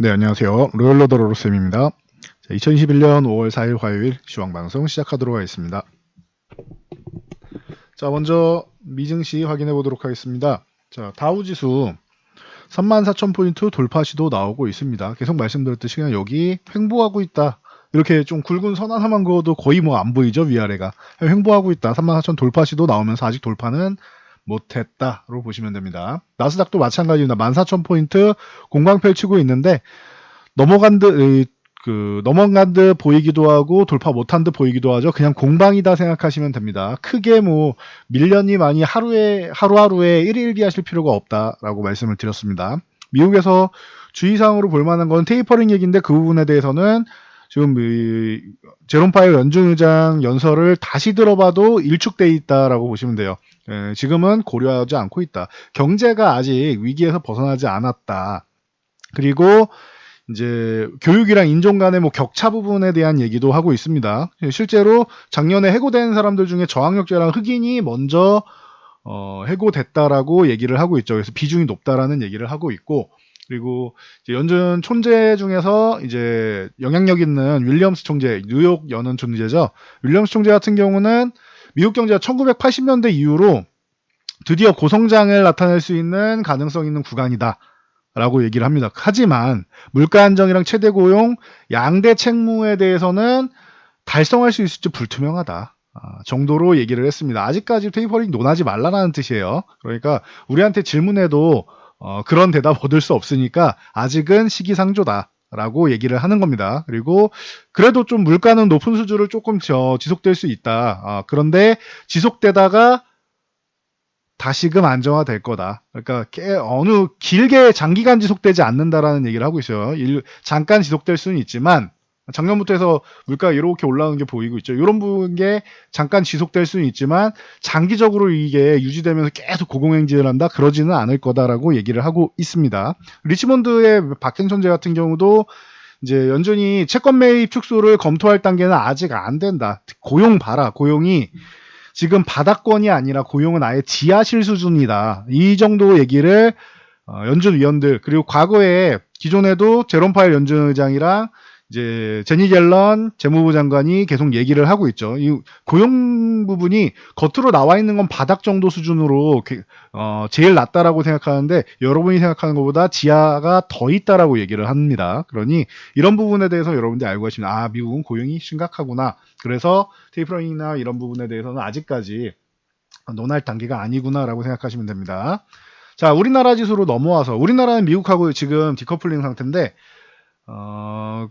네, 안녕하세요. 로열러더로로쌤입니다. 2021년 5월 4일 화요일 시황방송 시작하도록 하겠습니다. 자, 먼저 미증시 확인해 보도록 하겠습니다. 자, 다우지수 34,000포인트 돌파 시도 나오고 있습니다. 계속 말씀드렸듯이 그냥 여기 횡보하고 있다. 이렇게 좀 굵은 선 하나만 그어도 거의 뭐 안 보이죠, 위아래가. 횡보하고 있다. 34,000 돌파 시도 나오면서 아직 돌파는 못했다로 보시면 됩니다. 나스닥도 마찬가지입니다. 14,000포인트 공방 펼치고 있는데 넘어간 듯 보이기도 하고 돌파 못한 듯 보이기도 하죠. 그냥 공방이다 생각하시면 됩니다. 크게 뭐 밀려니 많이 하루하루에 일일비하실 필요가 없다라고 말씀을 드렸습니다. 미국에서 주의사항으로 볼 만한 건 테이퍼링 얘기인데 그 부분에 대해서는 지금 제롬 파웰 연준 의장 연설을 다시 들어봐도 일축돼 있다라고 보시면 돼요. 지금은 고려하지 않고 있다. 경제가 아직 위기에서 벗어나지 않았다. 그리고 이제 교육이랑 인종 간의 뭐 격차 부분에 대한 얘기도 하고 있습니다. 실제로 작년에 해고된 사람들 중에 저학력자랑 흑인이 먼저 해고됐다라고 얘기를 하고 있죠. 그래서 비중이 높다라는 얘기를 하고 있고, 그리고 이제 연준 총재 중에서 이제 영향력 있는 윌리엄스 총재, 뉴욕 연은 총재죠. 윌리엄스 총재 같은 경우는 미국 경제가 1980년대 이후로 드디어 고성장을 나타낼 수 있는 가능성 있는 구간이다 라고 얘기를 합니다. 하지만 물가 안정이랑 최대 고용, 양대 책무에 대해서는 달성할 수 있을지 불투명하다 정도로 얘기를 했습니다. 아직까지 테이퍼링 논하지 말라는 뜻이에요. 그러니까 우리한테 질문해도 그런 대답 얻을 수 없으니까 아직은 시기상조다 라고 얘기를 하는 겁니다. 그리고 그래도 좀 물가는 높은 수준을 조금 지속될 수 있다. 그런데 지속되다가 다시금 안정화될 거다. 그러니까 어느 길게 장기간 지속되지 않는다라는 얘기를 하고 있어요. 잠깐 지속될 수는 있지만 작년부터 해서 물가가 이렇게 올라오는 게 보이고 있죠. 이런 게 잠깐 지속될 수는 있지만 장기적으로 이게 유지되면서 계속 고공행진을 한다? 그러지는 않을 거다라고 얘기를 하고 있습니다. 리치몬드의 박행천재 같은 경우도 이제 연준이 채권 매입 축소를 검토할 단계는 아직 안 된다. 고용 봐라. 고용이 지금 바닥권이 아니라 고용은 아예 지하실 수준이다. 이 정도 얘기를 연준 위원들, 그리고 과거에 기존에도 제롬 파웰 연준 의장이랑 이제 제니 옐런 재무부 장관이 계속 얘기를 하고 있죠. 이 고용 부분이 겉으로 나와 있는 건 바닥 정도 수준으로 제일 낮다라고 생각하는데 여러분이 생각하는 것보다 지하가 더 있다라고 얘기를 합니다. 그러니 이런 부분에 대해서 여러분들이 알고 계시면 미국은 고용이 심각하구나. 그래서 테이퍼링이나 이런 부분에 대해서는 아직까지 논할 단계가 아니구나라고 생각하시면 됩니다. 자, 우리나라 지수로 넘어와서 우리나라는 미국하고 지금 디커플링 상태인데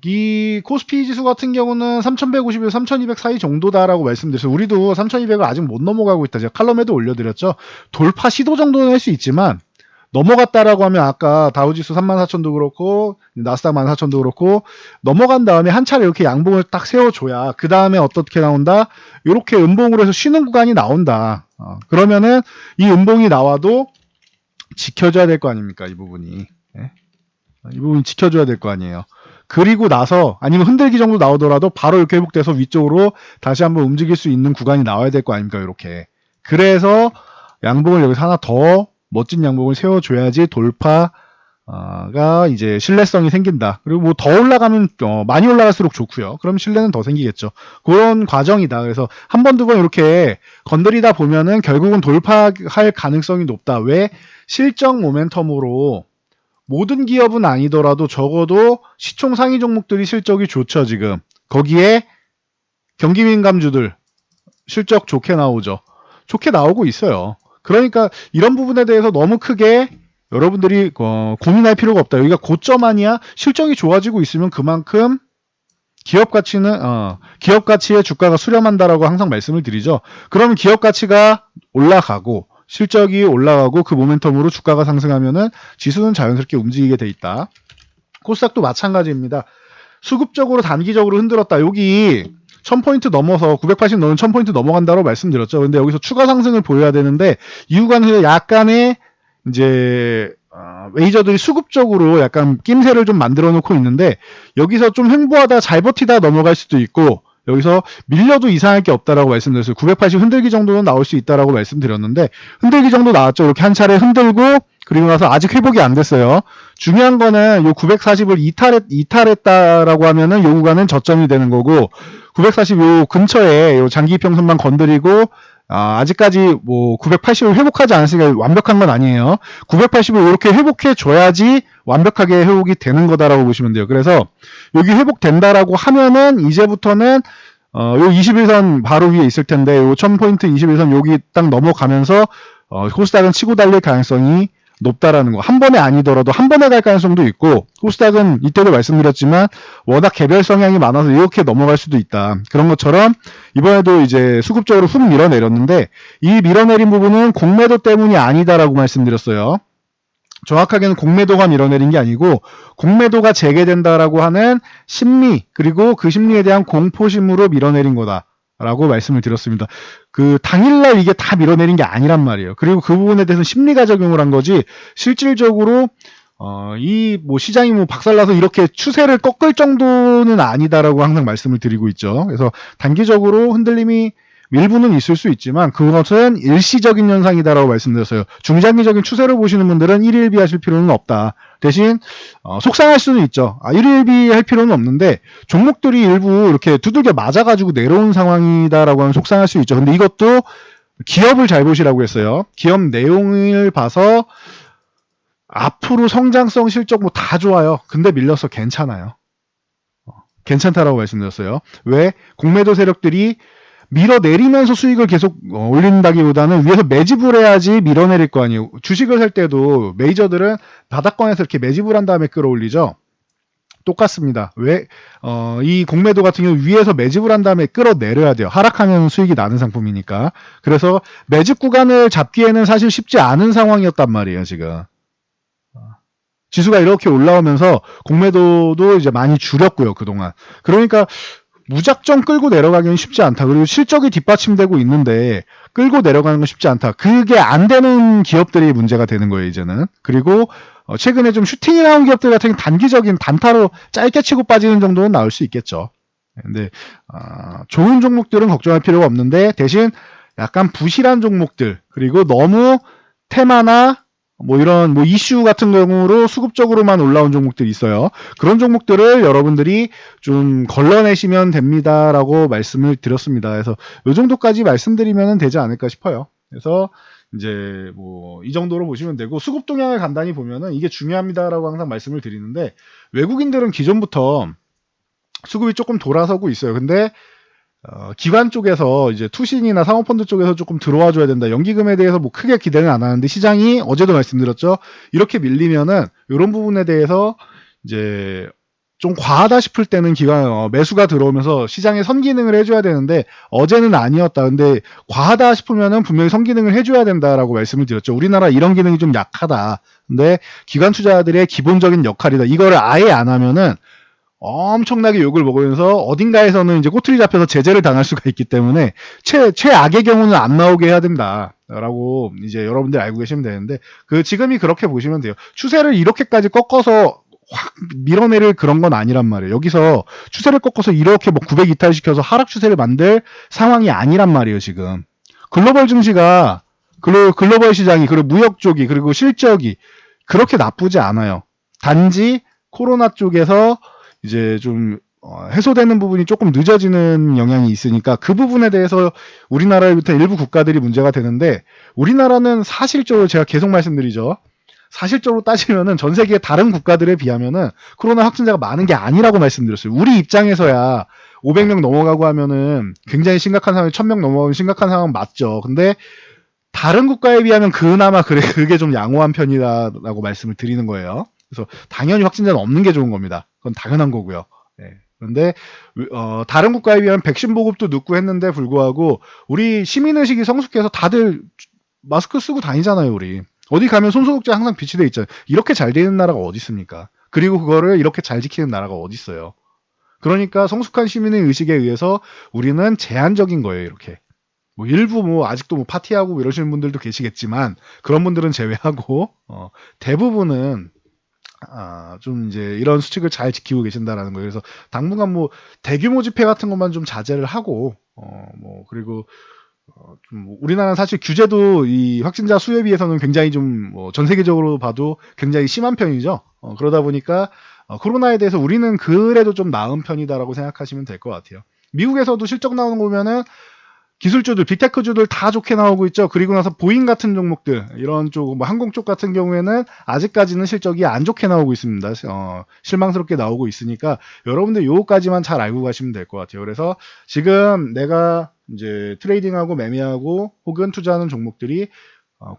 이 코스피 지수 같은 경우는 3150에서 3200 사이 정도다라고 말씀드렸어요. 우리도 3200을 아직 못 넘어가고 있다. 제가 칼럼에도 올려드렸죠. 돌파 시도 정도는 할 수 있지만 넘어갔다라고 하면 아까 다우지수 34,000도 그렇고 나스닥 14,000도 그렇고 넘어간 다음에 한 차례 이렇게 양봉을 딱 세워줘야 그 다음에 어떻게 나온다? 이렇게 음봉으로 해서 쉬는 구간이 나온다. 그러면은 이 음봉이 나와도 지켜줘야 될 거 아닙니까? 이 부분이. 네? 이 부분 지켜줘야 될 거 아니에요. 그리고 나서 아니면 흔들기 정도 나오더라도 바로 이렇게 회복돼서 위쪽으로 다시 한번 움직일 수 있는 구간이 나와야 될 거 아닙니까? 이렇게. 그래서 양봉을 여기서 하나 더 멋진 양봉을 세워줘야지 돌파가 이제 신뢰성이 생긴다. 그리고 뭐 더 올라가면 많이 올라갈수록 좋고요. 그럼 신뢰는 더 생기겠죠. 그런 과정이다. 그래서 한 번, 두 번 이렇게 건드리다 보면은 결국은 돌파할 가능성이 높다. 왜? 실적 모멘텀으로 모든 기업은 아니더라도 적어도 시총 상위 종목들이 실적이 좋죠, 지금. 거기에 경기 민감주들 실적 좋게 나오죠. 좋게 나오고 있어요. 그러니까 이런 부분에 대해서 너무 크게 여러분들이 고민할 필요가 없다. 여기가 고점 아니야? 실적이 좋아지고 있으면 그만큼 기업 가치의 주가가 수렴한다라고 항상 말씀을 드리죠. 그러면 기업 가치가 올라가고 실적이 올라가고 그 모멘텀으로 주가가 상승하면은 지수는 자연스럽게 움직이게 돼 있다. 코스닥도 마찬가지입니다. 수급적으로 단기적으로 흔들었다. 여기 1000포인트 넘어서 980 넘은 1000포인트 넘어간다고 말씀드렸죠. 근데 여기서 추가 상승을 보여야 되는데 이후간에 약간의 이제 메이저들이 수급적으로 약간 낌새를 좀 만들어 놓고 있는데 여기서 좀 횡보하다 잘 버티다 넘어갈 수도 있고 여기서 밀려도 이상할 게 없다라고 말씀드렸어요. 980 흔들기 정도는 나올 수 있다라고 말씀드렸는데 흔들기 정도 나왔죠. 이렇게 한 차례 흔들고 그리고 나서 아직 회복이 안 됐어요. 중요한 거는 요 940을 이탈했다라고 하면은 요 구간은 저점이 되는 거고 940 요 근처에 요 장기 이평선만 건드리고 아직까지 뭐 980을 회복하지 않았으니까 완벽한 건 아니에요. 980을 이렇게 회복해 줘야지 완벽하게 회복이 되는 거다라고 보시면 돼요. 그래서 여기 회복된다라고 하면은 이제부터는 요 21선 바로 위에 있을 텐데 요 1000포인트 21선 여기 딱 넘어가면서 코스닥은 치고 달릴 가능성이 높다라는 거. 한 번에 아니더라도 한 번에 갈 가능성도 있고 코스닥은 이때도 말씀드렸지만 워낙 개별 성향이 많아서 이렇게 넘어갈 수도 있다. 그런 것처럼 이번에도 이제 수급적으로 훅 밀어내렸는데 이 밀어내린 부분은 공매도 때문이 아니다라고 말씀드렸어요. 정확하게는 공매도가 밀어내린 게 아니고 공매도가 재개된다라고 하는 심리 그리고 그 심리에 대한 공포심으로 밀어내린 거다라고 말씀을 드렸습니다. 그 당일날 이게 다 밀어내린 게 아니란 말이에요. 그리고 그 부분에 대해서 심리가 적용을 한 거지 실질적으로 이 뭐 시장이 뭐 박살나서 이렇게 추세를 꺾을 정도는 아니다라고 항상 말씀을 드리고 있죠. 그래서 단기적으로 흔들림이 일부는 있을 수 있지만 그것은 일시적인 현상이다라고 말씀드렸어요. 중장기적인 추세로 보시는 분들은 일일비 하실 필요는 없다. 대신 속상할 수는 있죠. 일일비 할 필요는 없는데 종목들이 일부 이렇게 두들겨 맞아가지고 내려온 상황이다라고 하면 속상할 수 있죠. 근데 이것도 기업을 잘 보시라고 했어요. 기업 내용을 봐서 앞으로 성장성 실적 뭐 다 좋아요. 근데 밀려서 괜찮아요. 괜찮다라고 말씀드렸어요. 왜? 공매도 세력들이 밀어내리면서 수익을 계속 올린다기보다는 위에서 매집을 해야지 밀어내릴 거 아니에요. 주식을 살 때도 메이저들은 바닥권에서 이렇게 매집을 한 다음에 끌어올리죠. 똑같습니다. 왜? 이 공매도 같은 경우 위에서 매집을 한 다음에 끌어내려야 돼요. 하락하면 수익이 나는 상품이니까. 그래서 매집 구간을 잡기에는 사실 쉽지 않은 상황이었단 말이에요, 지금. 지수가 이렇게 올라오면서 공매도도 이제 많이 줄였고요, 그동안. 그러니까 무작정 끌고 내려가기는 쉽지 않다. 그리고 실적이 뒷받침되고 있는데 끌고 내려가는 건 쉽지 않다. 그게 안 되는 기업들이 문제가 되는 거예요, 이제는. 그리고 최근에 좀 슈팅이 나온 기업들 같은 경우는 단기적인 단타로 짧게 치고 빠지는 정도는 나올 수 있겠죠. 근데 좋은 종목들은 걱정할 필요가 없는데 대신 약간 부실한 종목들 그리고 너무 테마나 뭐 이런 뭐 이슈 같은 경우로 수급적으로만 올라온 종목들이 있어요. 그런 종목들을 여러분들이 좀 걸러내시면 됩니다라고 말씀을 드렸습니다. 그래서 이 정도까지 말씀드리면 되지 않을까 싶어요. 그래서 이제 뭐 이 정도로 보시면 되고 수급 동향을 간단히 보면은 이게 중요합니다라고 항상 말씀을 드리는데 외국인들은 기존부터 수급이 조금 돌아서고 있어요. 근데 기관 쪽에서 이제 투신이나 사모펀드 쪽에서 조금 들어와 줘야 된다. 연기금에 대해서 뭐 크게 기대는 안 하는데 시장이 어제도 말씀드렸죠. 이렇게 밀리면은 이런 부분에 대해서 이제 좀 과하다 싶을 때는 기관 매수가 들어오면서 시장에 선기능을 해줘야 되는데 어제는 아니었다. 근데 과하다 싶으면은 분명히 선기능을 해줘야 된다라고 말씀을 드렸죠. 우리나라 이런 기능이 좀 약하다. 근데 기관 투자들의 기본적인 역할이다. 이거를 아예 안 하면은 엄청나게 욕을 먹으면서 어딘가에서는 이제 꼬투리 잡혀서 제재를 당할 수가 있기 때문에 최악의 경우는 안 나오게 해야 된다라고 이제 여러분들 알고 계시면 되는데 지금이 그렇게 보시면 돼요. 추세를 이렇게까지 꺾어서 확 밀어내릴 그런 건 아니란 말이에요. 여기서 추세를 꺾어서 이렇게 뭐 900 이탈시켜서 하락 추세를 만들 상황이 아니란 말이에요. 지금 글로벌 증시가 글로벌 시장이 그리고 무역 쪽이 그리고 실적이 그렇게 나쁘지 않아요. 단지 코로나 쪽에서 이제 좀 해소되는 부분이 조금 늦어지는 영향이 있으니까 그 부분에 대해서 우리나라를 비롯한 일부 국가들이 문제가 되는데 우리나라는 사실적으로 제가 계속 말씀드리죠. 사실적으로 따지면은 전 세계 다른 국가들에 비하면은 코로나 확진자가 많은 게 아니라고 말씀드렸어요. 우리 입장에서야 500명 넘어가고 하면은 굉장히 심각한 상황이 1000명 넘어가면 심각한 상황 맞죠. 근데 다른 국가에 비하면 그나마 그게 좀 양호한 편이다라고 말씀을 드리는 거예요. 그래서 당연히 확진자는 없는 게 좋은 겁니다. 그건 당연한 거고요. 네. 그런데 다른 국가에 비하면 백신 보급도 늦고 했는데 불구하고 우리 시민의식이 성숙해서 다들 마스크 쓰고 다니잖아요. 우리 어디 가면 손소독제 항상 비치돼 있잖아요. 이렇게 잘 되는 나라가 어디 있습니까? 그리고 그거를 이렇게 잘 지키는 나라가 어디 있어요? 그러니까 성숙한 시민의 의식에 의해서 우리는 제한적인 거예요. 이렇게 뭐 일부 뭐 아직도 뭐 파티하고 이러시는 분들도 계시겠지만 그런 분들은 제외하고 대부분은 좀 이제 이런 수칙을 잘 지키고 계신다라는 거예요. 그래서 당분간 뭐 대규모 집회 같은 것만 좀 자제를 하고 뭐 그리고 좀 우리나라는 사실 규제도 이 확진자 수에 비해서는 굉장히 좀 전 세계적으로 봐도 굉장히 심한 편이죠. 그러다 보니까 코로나에 대해서 우리는 그래도 좀 나은 편이다라고 생각하시면 될 것 같아요. 미국에서도 실적 나오는 거 보면은 기술주들, 빅테크주들 다 좋게 나오고 있죠. 그리고 나서 보잉 같은 종목들, 이런 쪽, 뭐 항공 쪽 같은 경우에는 아직까지는 실적이 안 좋게 나오고 있습니다. 실망스럽게 나오고 있으니까 여러분들 요거까지만 잘 알고 가시면 될 것 같아요. 그래서 지금 내가 이제 트레이딩하고 매매하고 혹은 투자하는 종목들이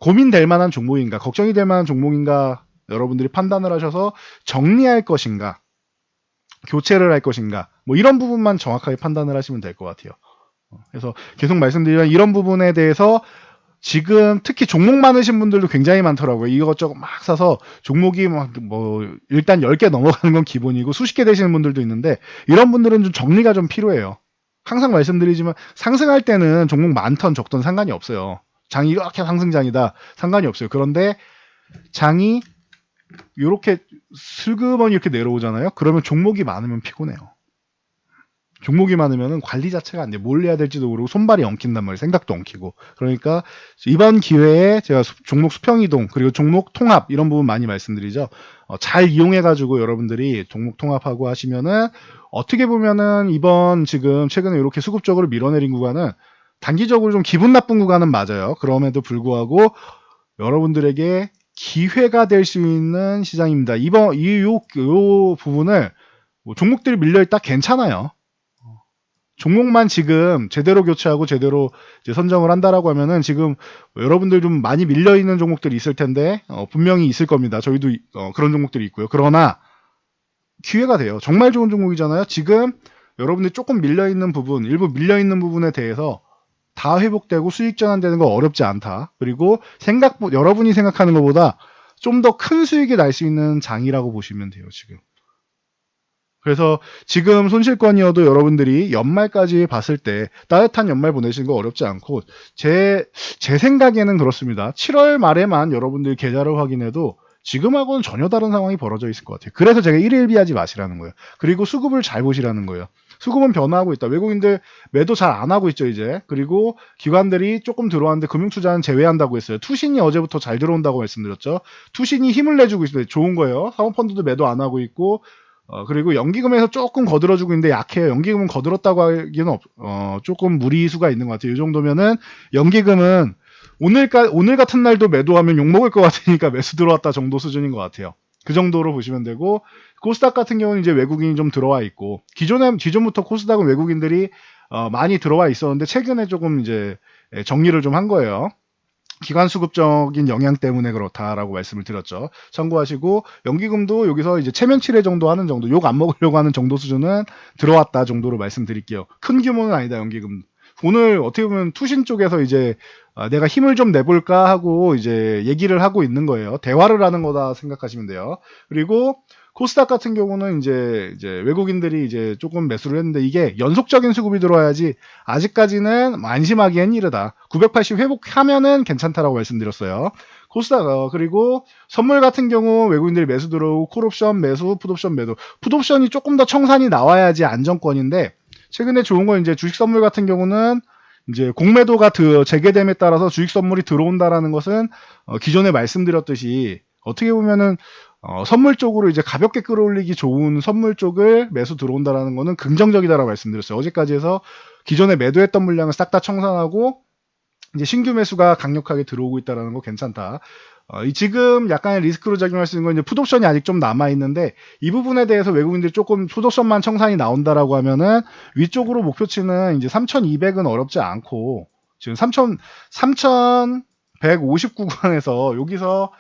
고민될 만한 종목인가, 걱정이 될 만한 종목인가 여러분들이 판단을 하셔서 정리할 것인가, 교체를 할 것인가, 뭐 이런 부분만 정확하게 판단을 하시면 될 것 같아요. 그래서 계속 말씀드리면 이런 부분에 대해서 지금 특히 종목 많으신 분들도 굉장히 많더라고요. 이것저것 막 사서 종목이 막 뭐 일단 10개 넘어가는 건 기본이고 수십 개 되시는 분들도 있는데 이런 분들은 좀 정리가 좀 필요해요. 항상 말씀드리지만 상승할 때는 종목 많던 적던 상관이 없어요. 장이 이렇게 상승장이다 상관이 없어요. 그런데 장이 이렇게 슬그머니 이렇게 내려오잖아요. 그러면 종목이 많으면 피곤해요. 종목이 많으면 관리 자체가 안 돼. 뭘 해야 될지도 모르고 손발이 엉킨단 말이에요. 생각도 엉키고. 그러니까 이번 기회에 제가 종목 수평 이동 그리고 종목 통합 이런 부분 많이 말씀드리죠. 잘 이용해가지고 여러분들이 종목 통합하고 하시면은 어떻게 보면은 이번 지금 최근에 이렇게 수급적으로 밀어내린 구간은 단기적으로 좀 기분 나쁜 구간은 맞아요. 그럼에도 불구하고 여러분들에게 기회가 될 수 있는 시장입니다. 이번 요 부분을 뭐 종목들이 밀려있다 괜찮아요. 종목만 지금 제대로 교체하고 제대로 이제 선정을 한다라고 하면은 지금 여러분들 좀 많이 밀려 있는 종목들이 있을 텐데 분명히 있을 겁니다. 저희도 그런 종목들이 있고요. 그러나 기회가 돼요. 정말 좋은 종목이잖아요. 지금 여러분들이 조금 밀려 있는 부분, 일부 밀려 있는 부분에 대해서 다 회복되고 수익 전환되는 거 어렵지 않다. 그리고 여러분이 생각하는 것보다 좀 더 큰 수익이 날 수 있는 장이라고 보시면 돼요. 지금. 그래서 지금 손실권이어도 여러분들이 연말까지 봤을 때 따뜻한 연말 보내시는 거 어렵지 않고 제 생각에는 그렇습니다. 7월 말에만 여러분들 계좌를 확인해도 지금하고는 전혀 다른 상황이 벌어져 있을 것 같아요. 그래서 제가 일일비하지 마시라는 거예요. 그리고 수급을 잘 보시라는 거예요. 수급은 변화하고 있다. 외국인들 매도 잘 안 하고 있죠, 이제. 그리고 기관들이 조금 들어왔는데 금융투자는 제외한다고 했어요. 투신이 어제부터 잘 들어온다고 말씀드렸죠. 투신이 힘을 내주고 있어요. 좋은 거예요. 사모펀드도 매도 안 하고 있고 그리고 연기금에서 조금 거들어주고 있는데 약해요. 연기금은 거들었다고 하기는 조금 무리수가 있는 것 같아요. 이 정도면은 연기금은 오늘 같은 날도 매도하면 욕먹을 것 같으니까 매수 들어왔다 정도 수준인 것 같아요. 그 정도로 보시면 되고 코스닥 같은 경우는 이제 외국인이 좀 들어와 있고 기존부터 코스닥은 외국인들이 많이 들어와 있었는데 최근에 조금 이제 정리를 좀 한 거예요. 기관 수급적인 영향 때문에 그렇다라고 말씀을 드렸죠. 참고하시고 연기금도 여기서 이제 체면치레 정도 하는 정도, 욕 안 먹으려고 하는 정도 수준은 들어왔다 정도로 말씀드릴게요. 큰 규모는 아니다 연기금. 오늘 어떻게 보면 투신 쪽에서 이제 내가 힘을 좀 내볼까 하고 이제 얘기를 하고 있는 거예요. 대화를 하는 거다 생각하시면 돼요. 그리고 코스닥 같은 경우는 이제 외국인들이 이제 조금 매수를 했는데 이게 연속적인 수급이 들어와야지 아직까지는 안심하기엔 이르다. 980 회복하면은 괜찮다라고 말씀드렸어요. 코스닥 그리고 선물 같은 경우 외국인들이 매수 들어오고 콜옵션 매수, 풋옵션 매도. 풋옵션이 조금 더 청산이 나와야지 안정권인데 최근에 좋은 건 이제 주식 선물 같은 경우는 이제 공매도가 재개됨에 따라서 주식 선물이 들어온다라는 것은 기존에 말씀드렸듯이 어떻게 보면은 선물 쪽으로 이제 가볍게 끌어올리기 좋은 선물 쪽을 매수 들어온다라는 거는 긍정적이다라고 말씀드렸어요. 어제까지 해서 기존에 매도했던 물량을 싹 다 청산하고 이제 신규 매수가 강력하게 들어오고 있다라는 거 괜찮다. 지금 약간의 리스크로 작용할 수 있는 건 이제 풋옵션이 아직 좀 남아있는데 이 부분에 대해서 외국인들이 조금 풋옵션만 청산이 나온다라고 하면은 위쪽으로 목표치는 이제 3,200은 어렵지 않고 지금 3,150구간에서 여기서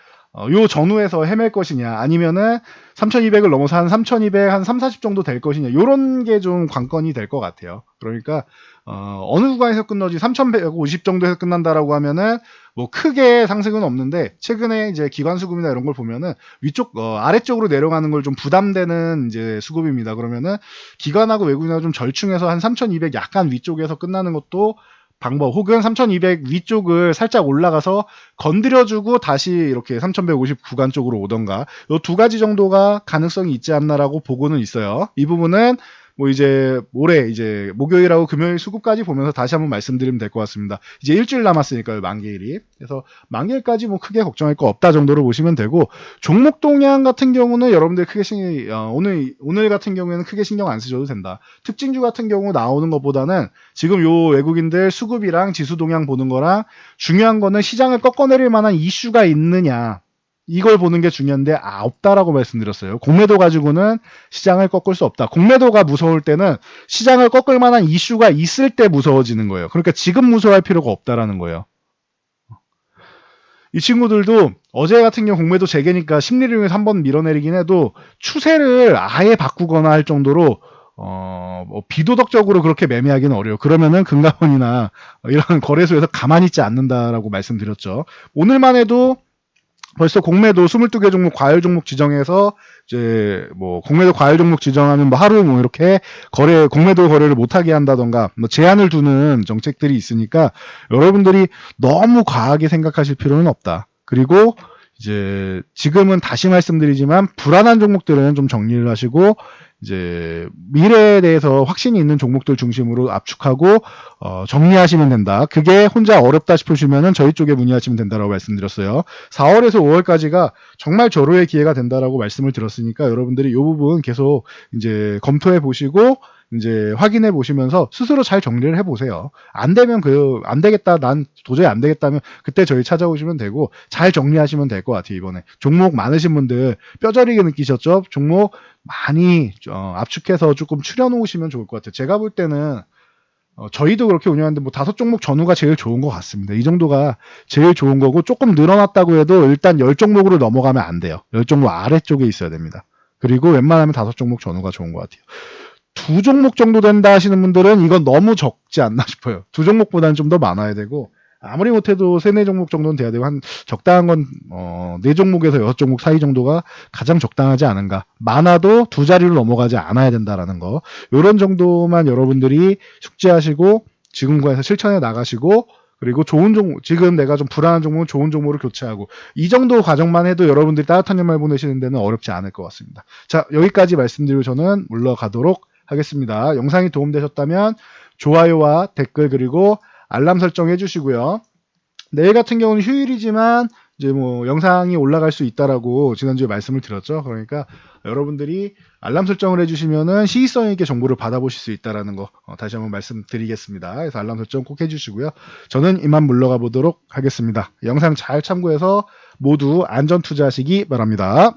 요 전후에서 헤맬 것이냐 아니면은 3,200을 넘어서 한 3,200, 한 3, 40 정도 될 것이냐 요런 게 좀 관건이 될 것 같아요. 그러니까 어느 구간에서 끝나지 3,150 정도에서 끝난다라고 하면은 뭐 크게 상승은 없는데 최근에 이제 기관 수급이나 이런 걸 보면은 위쪽 아래쪽으로 내려가는 걸 좀 부담되는 이제 수급입니다. 그러면은 기관하고 외국인하고 좀 절충해서 한 3,200 약간 위쪽에서 끝나는 것도 방법 혹은 3,200 위쪽을 살짝 올라가서 건드려주고 다시 이렇게 3,150 구간 쪽으로 오던가 이 두 가지 정도가 가능성이 있지 않나라고 보고는 있어요. 이 부분은 뭐 이제 모레 이제 목요일하고 금요일 수급까지 보면서 다시 한번 말씀드리면 될 것 같습니다. 이제 일주일 남았으니까요, 만기일이. 그래서 만기일까지 뭐 크게 걱정할 거 없다 정도로 보시면 되고, 종목 동향 같은 경우는 여러분들 크게 오늘 같은 경우에는 크게 신경 안 쓰셔도 된다. 특징주 같은 경우 나오는 것보다는 지금 요 외국인들 수급이랑 지수 동향 보는 거랑 중요한 거는 시장을 꺾어내릴 만한 이슈가 있느냐. 이걸 보는 게 중요한데 없다라고 말씀드렸어요. 공매도 가지고는 시장을 꺾을 수 없다. 공매도가 무서울 때는 시장을 꺾을 만한 이슈가 있을 때 무서워지는 거예요. 그러니까 지금 무서워할 필요가 없다라는 거예요. 이 친구들도 어제 같은 경우 공매도 재개니까 심리를 위해서 한번 밀어내리긴 해도 추세를 아예 바꾸거나 할 정도로 뭐 비도덕적으로 그렇게 매매하기는 어려워요. 그러면은 금감원이나 이런 거래소에서 가만히 있지 않는다라고 말씀드렸죠. 오늘만 해도 벌써 공매도 22개 종목 과열 종목 지정해서 이제 뭐 공매도 과열 종목 지정하면 뭐 하루 뭐 이렇게 공매도 거래를 못하게 한다던가 뭐 제한을 두는 정책들이 있으니까 여러분들이 너무 과하게 생각하실 필요는 없다. 그리고 이제 지금은 다시 말씀드리지만 불안한 종목들은 좀 정리를 하시고 이제 미래에 대해서 확신이 있는 종목들 중심으로 압축하고 정리하시면 된다. 그게 혼자 어렵다 싶으시면은 저희 쪽에 문의하시면 된다라고 말씀드렸어요. 4월에서 5월까지가 정말 절호의 기회가 된다라고 말씀을 드렸으니까 여러분들이 이 부분 계속 이제 검토해 보시고 이제 확인해 보시면서 스스로 잘 정리를 해 보세요. 안 되면 안 되겠다, 난 도저히 안 되겠다면 그때 저희 찾아오시면 되고 잘 정리하시면 될 것 같아요. 이번에 종목 많으신 분들 뼈저리게 느끼셨죠? 종목 많이 압축해서 조금 추려놓으시면 좋을 것 같아요. 제가 볼 때는 저희도 그렇게 운영하는데 뭐 5종목 전후가 제일 좋은 것 같습니다. 이 정도가 제일 좋은 거고 조금 늘어났다고 해도 일단 10종목으로 넘어가면 안 돼요. 10종목 아래쪽에 있어야 됩니다. 그리고 웬만하면 5종목 전후가 좋은 것 같아요. 2종목 정도 된다 하시는 분들은 이건 너무 적지 않나 싶어요. 2종목보다는 좀 더 많아야 되고 아무리 못해도 3, 4종목 정도는 돼야 되고 한 적당한 건 4종목에서 6종목 사이 정도가 가장 적당하지 않은가. 많아도 2자리로 넘어가지 않아야 된다라는 거. 이런 정도만 여러분들이 숙지하시고 지금과에서 실천해 나가시고 그리고 좋은 종목, 지금 내가 좀 불안한 종목은 좋은 종목으로 교체하고 이 정도 과정만 해도 여러분들이 따뜻한 연말 보내시는 데는 어렵지 않을 것 같습니다. 자, 여기까지 말씀드리고 저는 물러가도록 하겠습니다. 영상이 도움되셨다면 좋아요와 댓글 그리고 알람 설정 해주시고요. 내일 같은 경우는 휴일이지만 이제 뭐 영상이 올라갈 수 있다라고 지난주에 말씀을 드렸죠. 그러니까 여러분들이 알람 설정을 해주시면은 시의성 있게 정보를 받아보실 수 있다라는 거 다시 한번 말씀드리겠습니다. 그래서 알람 설정 꼭 해주시고요. 저는 이만 물러가 보도록 하겠습니다. 영상 잘 참고해서 모두 안전 투자하시기 바랍니다.